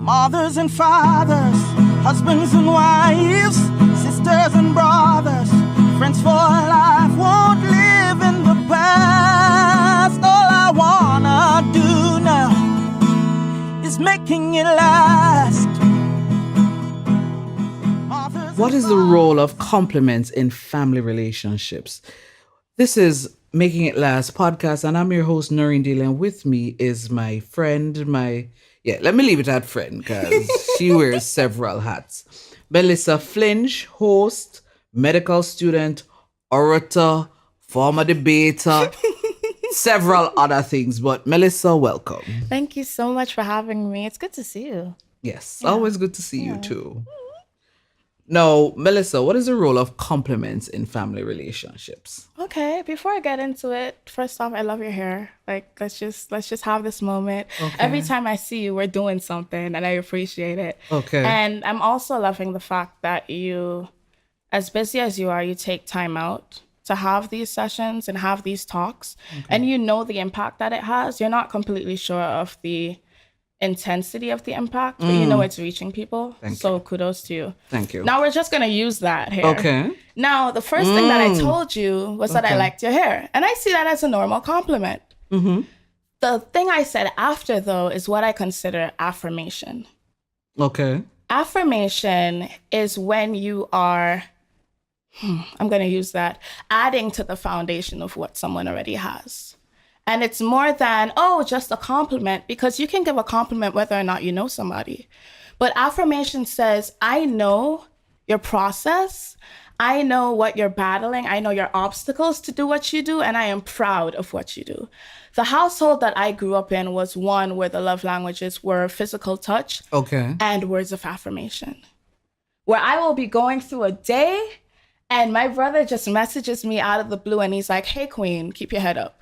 Mothers and fathers, husbands and wives, sisters and brothers, friends for life, won't live in the past. All I wanna do now is making it last. What is the role of compliments in family relationships? This is Making It Last podcast, and I'm your host, Noreen Deal, and with me is my friend, let me leave it at friend, because she wears several hats. Melissa Flinch, host, medical student, orator, former debater, several other things. But Melissa, welcome. Thank you so much for having me. It's good to see you. Yes, always good to see you too. Now, Melissa, what is the role of compliments in family relationships? Okay, before I get into it, first off, I love your hair. Like, let's just have this moment. Okay. Every time I see you, we're doing something, and I appreciate it. Okay. And I'm also loving the fact that you, as busy as you are, you take time out to have these sessions and have these talks, and you know the impact that it has. You're not completely sure of the intensity of the impact, but you know it's reaching people. So kudos to you. Thank you. Now we're just going to use that hair. Okay. Now, the first thing that I told you was that I liked your hair. And I see that as a normal compliment. Mm-hmm. The thing I said after, though, is what I consider affirmation. Okay. Affirmation is when you are, I'm going to use that, adding to the foundation of what someone already has. And it's more than, just a compliment, because you can give a compliment whether or not you know somebody. But affirmation says, I know your process. I know what you're battling. I know your obstacles to do what you do. And I am proud of what you do. The household that I grew up in was one where the love languages were physical touch and words of affirmation. Where I will be going through a day and my brother just messages me out of the blue and he's like, hey, queen, keep your head up.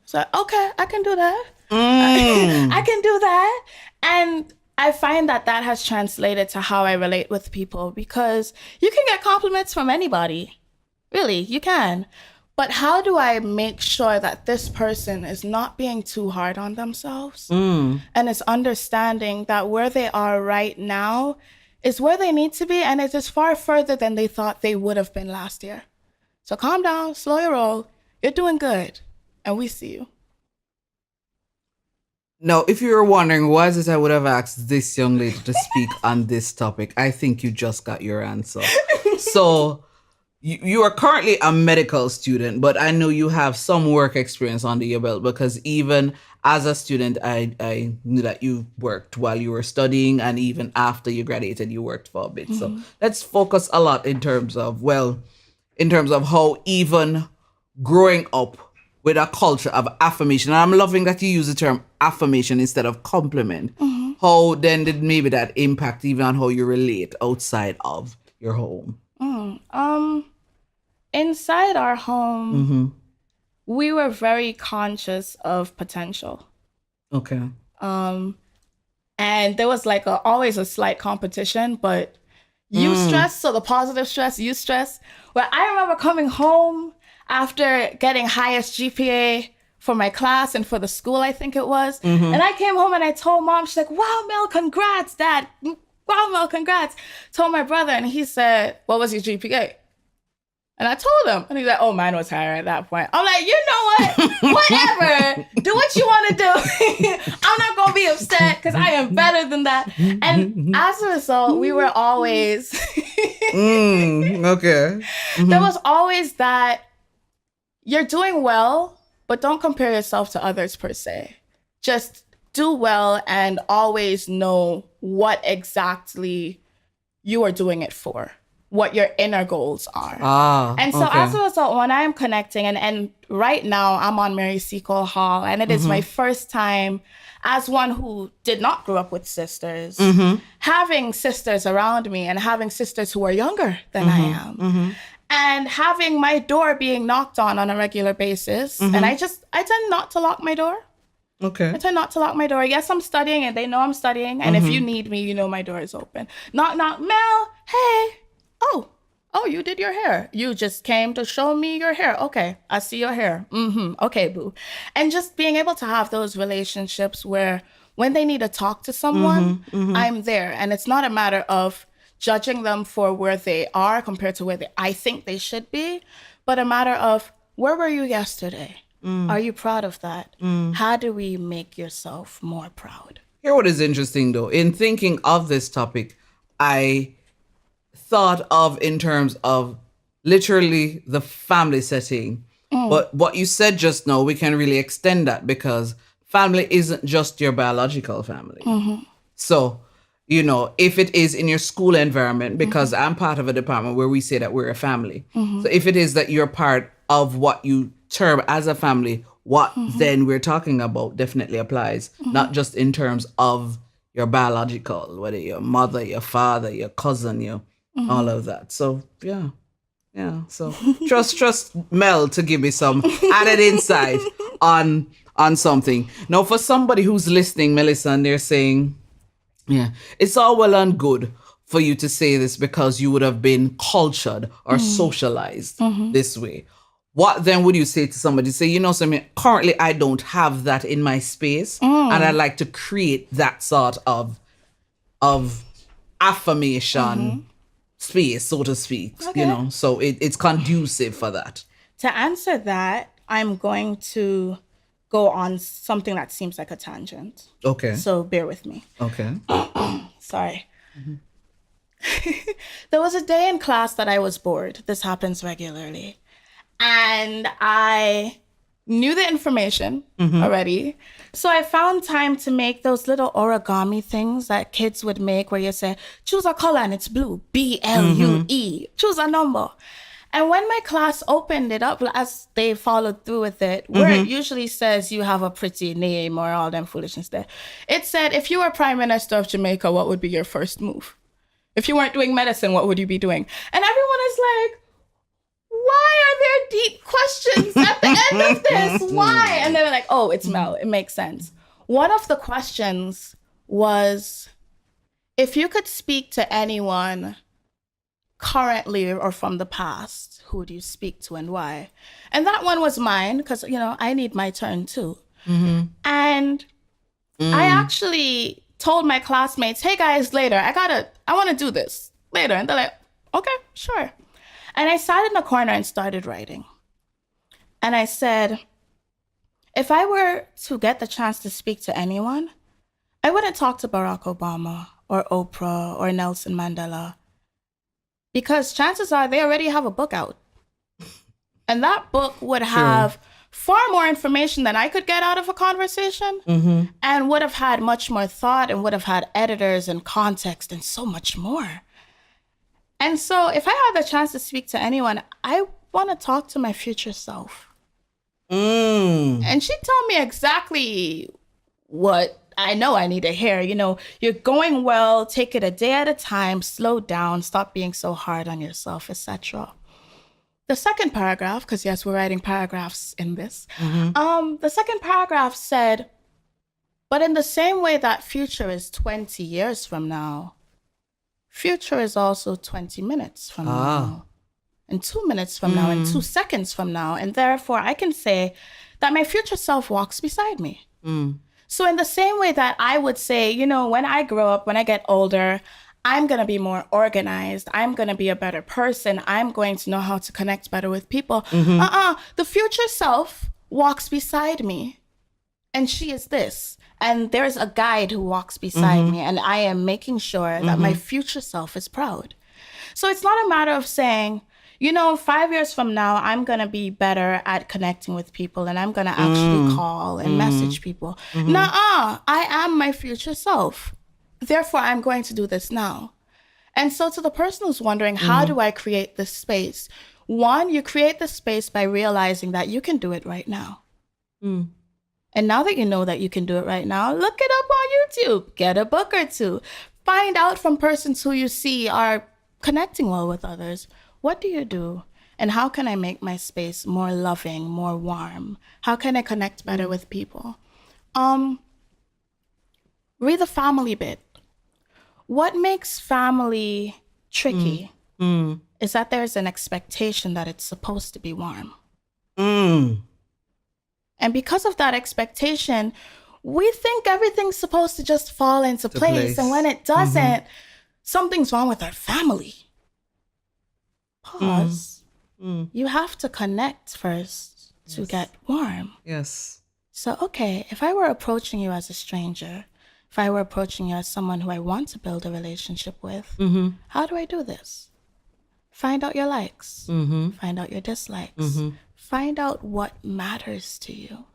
So, okay, I can do that. I can do that. And I find that that has translated to how I relate with people, because you can get compliments from anybody. Really, you can. But how do I make sure that this person is not being too hard on themselves and is understanding that where they are right now is where they need to be, and it is far further than they thought they would have been last year. So calm down, slow your roll. You're doing good. And we see you. Now, if you were wondering why is it I would have asked this young lady to speak on this topic, I think you just got your answer. So you are currently a medical student, but I know you have some work experience under your belt, because even as a student, I knew that you worked while you were studying, and even after you graduated, you worked for a bit. So let's focus a lot in terms of how even growing up with a culture of affirmation. And I'm loving that you use the term affirmation instead of compliment. How then did maybe that impact even on how you relate outside of your home? Inside our home, we were very conscious of potential. Okay. And there was like always a slight competition, but eustress, so the positive stress, eustress, where I remember coming home after getting highest GPA for my class and for the school, I think it was. And I came home and I told mom, she's like, wow, Mel, congrats, dad. Wow, Mel, congrats. Told my brother, and he said, what was your GPA? And I told him, and he's like, oh, mine was higher at that point. I'm like, you know what? Whatever. Do what you want to do. I'm not going to be upset because I am better than that. And as a result, we were always... Okay. There was always that, you're doing well, but don't compare yourself to others per se. Just do well and always know what exactly you are doing it for, what your inner goals are. And so as a result, when I'm connecting, and right now I'm on Mary Seacole Hall, and it is my first time as one who did not grow up with sisters, having sisters around me and having sisters who are younger than I am. And having my door being knocked on a regular basis. And I tend not to lock my door. Okay. I tend not to lock my door. Yes, I'm studying and they know I'm studying. And if you need me, you know my door is open. Knock, knock, Mel, hey. Oh, you did your hair. You just came to show me your hair. Okay, I see your hair. Okay, boo. And just being able to have those relationships where when they need to talk to someone, I'm there. And it's not a matter of judging them for where they are compared to where I think they should be, but a matter of, where were you yesterday? Are you proud of that? How do we make yourself more proud? Here, what is interesting though, in thinking of this topic, I thought of in terms of literally the family setting. But what you said just now, we can really extend that, because family isn't just your biological family. So, you know, if it is in your school environment, because I'm part of a department where we say that we're a family. So if it is that you're part of what you term as a family, what then we're talking about definitely applies, not just in terms of your biological, whether your mother, your father, your cousin, your all of that. So yeah. So trust Mel to give me some added insight on something. Now, for somebody who's listening, Melissa, and they're saying, yeah, it's all well and good for you to say this because you would have been cultured or socialized this way. What then would you say to somebody? Say, you know, something, currently I don't have that in my space, and I'd like to create that sort of affirmation space, so to speak, you know, so it's conducive for that. To answer that, I'm going to go on something that seems like a tangent. Okay. So bear with me. Okay. Sorry. There was a day in class that I was bored. This happens regularly. And I knew the information already. So I found time to make those little origami things that kids would make where you say, choose a color and it's blue, BLUE, choose a number. And when my class opened it up, as they followed through with it, where it usually says you have a pretty name or all them foolishness there, it said, if you were Prime Minister of Jamaica, what would be your first move? If you weren't doing medicine, what would you be doing? And everyone is like, why are there deep questions at the end of this? Why? And they were like, oh, it's Mel. It makes sense. One of the questions was, if you could speak to anyone currently or from the past, who would you speak to and why? And that one was mine because, you know, I need my turn too. And I actually told my classmates, hey guys, later, I want to do this later. And they're like, okay, sure. And I sat in the corner and started writing. And I said, if I were to get the chance to speak to anyone, I wouldn't talk to Barack Obama or Oprah or Nelson Mandela, because chances are they already have a book out. And that book would have far more information than I could get out of a conversation, and would have had much more thought and would have had editors and context and so much more. And so if I had the chance to speak to anyone, I want to talk to my future self. And she told me exactly what I know I need to hear. You know, you're going well, take it a day at a time, slow down, stop being so hard on yourself, etc. The second paragraph, because yes, we're writing paragraphs in this. The second paragraph said, but in the same way that future is 20 years from now, future is also 20 minutes from now, and 2 minutes from now, and 2 seconds from now. And therefore, I can say that my future self walks beside me. So in the same way that I would say, you know, when I grow up, when I get older, I'm going to be more organized. I'm going to be a better person. I'm going to know how to connect better with people. The future self walks beside me, and she is this. And there's a guide who walks beside me, and I am making sure that my future self is proud. So it's not a matter of saying, you know, 5 years from now, I'm going to be better at connecting with people, and I'm going to actually call and message people. Nuh-uh, I am my future self. Therefore, I'm going to do this now. And so to the person who's wondering, how do I create this space? One, you create the space by realizing that you can do it right now. And now that you know that you can do it right now, look it up on YouTube, get a book or two, find out from persons who you see are connecting well with others. What do you do? And how can I make my space more loving, more warm? How can I connect better with people? Read the family bit. What makes family tricky is that there's an expectation that it's supposed to be warm. And because of that expectation, we think everything's supposed to just fall into place. And when it doesn't, something's wrong with our family. Pause. You have to connect first to get warm. Yes. So, okay, if I were approaching you as a stranger, if I were approaching you as someone who I want to build a relationship with, how do I do this? Find out your likes. Find out your dislikes. Find out what matters to you.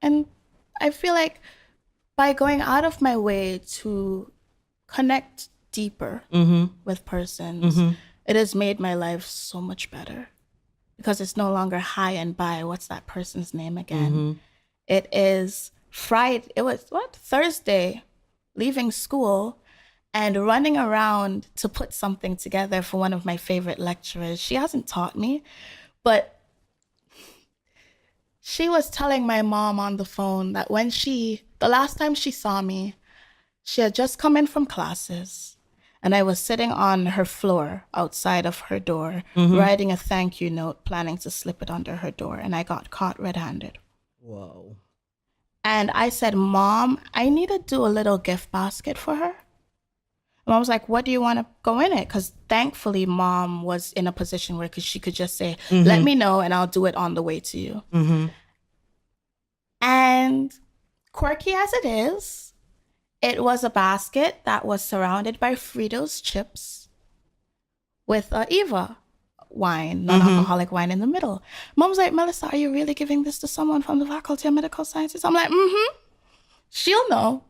And I feel like by going out of my way to connect deeper with persons, it has made my life so much better. Because it's no longer hi and bye. What's that person's name again? It is Friday. It was Thursday, leaving school and running around to put something together for one of my favorite lecturers. She hasn't taught me, but she was telling my mom on the phone that the last time she saw me, she had just come in from classes. And I was sitting on her floor outside of her door, writing a thank you note, planning to slip it under her door. And I got caught red-handed. Wow. And I said, Mom, I need to do a little gift basket for her. And Mom was like, what do you want to go in it? Because thankfully, Mom was in a position where she could just say, let me know and I'll do it on the way to you. And quirky as it is, it was a basket that was surrounded by Fritos chips with Eva wine, non-alcoholic wine in the middle. Mom was like, Melissa, are you really giving this to someone from the Faculty of Medical Sciences? I'm like, she'll know.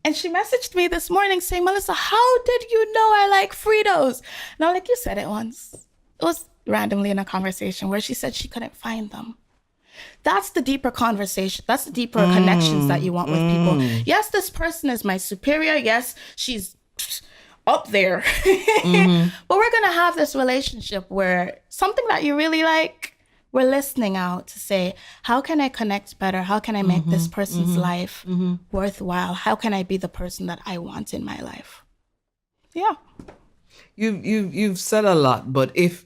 And she messaged me this morning saying, Melissa, how did you know I like Fritos? And I'm like, you said it once. It was randomly in a conversation where she said she couldn't find them. That's the deeper conversation. That's the deeper connections that you want with people. Yes, this person is my superior. Yes, she's up there. But we're going to have this relationship where something that you really like, we're listening out to say, how can I connect better? How can I make this person's life worthwhile? How can I be the person that I want in my life? Yeah. You've said a lot, but if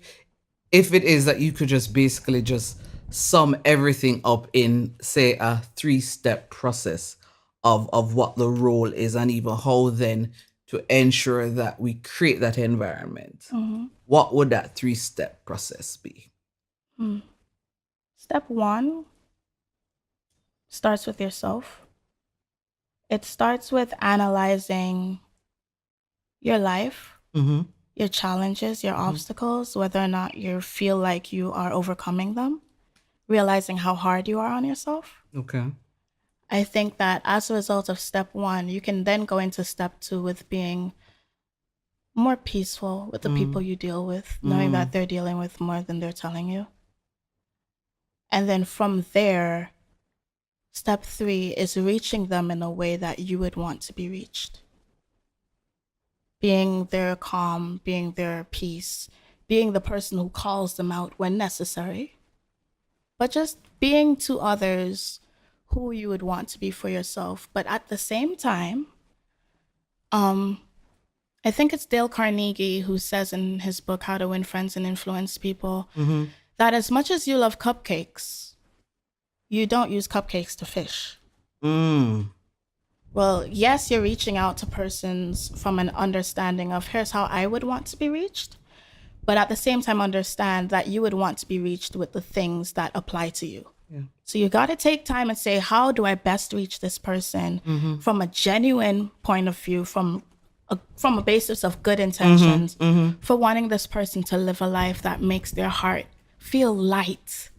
it is that you could just basically just sum everything up in, say, a 3-step process of what the role is and even how then to ensure that we create that environment, what would that 3-step process be? Step 1 starts with yourself. It starts with analyzing your life, your challenges, your obstacles, whether or not you feel like you are overcoming them. Realizing how hard you are on yourself. Okay. I think that as a result of step 1, you can then go into step 2 with being more peaceful with the people you deal with, knowing that they're dealing with more than they're telling you. And then from there, step 3 is reaching them in a way that you would want to be reached. Being their calm, being their peace, being the person who calls them out when necessary. But just being to others who you would want to be for yourself. But at the same time, I think it's Dale Carnegie who says in his book, How to Win Friends and Influence People, that as much as you love cupcakes, you don't use cupcakes to fish. Well, yes, you're reaching out to persons from an understanding of here's how I would want to be reached. But at the same time, understand that you would want to be reached with the things that apply to you. Yeah. So you got to take time and say, how do I best reach this person from a genuine point of view, from a basis of good intentions, for wanting this person to live a life that makes their heart feel light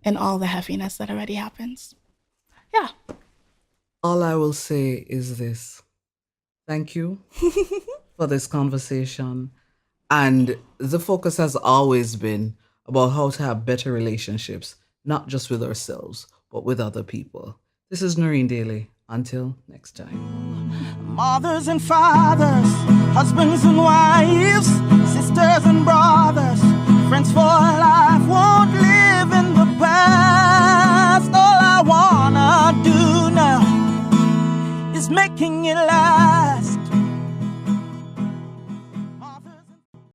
in all the heaviness that already happens. Yeah. All I will say is this. Thank you for this conversation. And the focus has always been about how to have better relationships, not just with ourselves, but with other people. This is Noreen Daly. Until next time. Mothers and fathers, husbands and wives, sisters and brothers, friends for life, won't live in the past. All I wanna do now is making it last.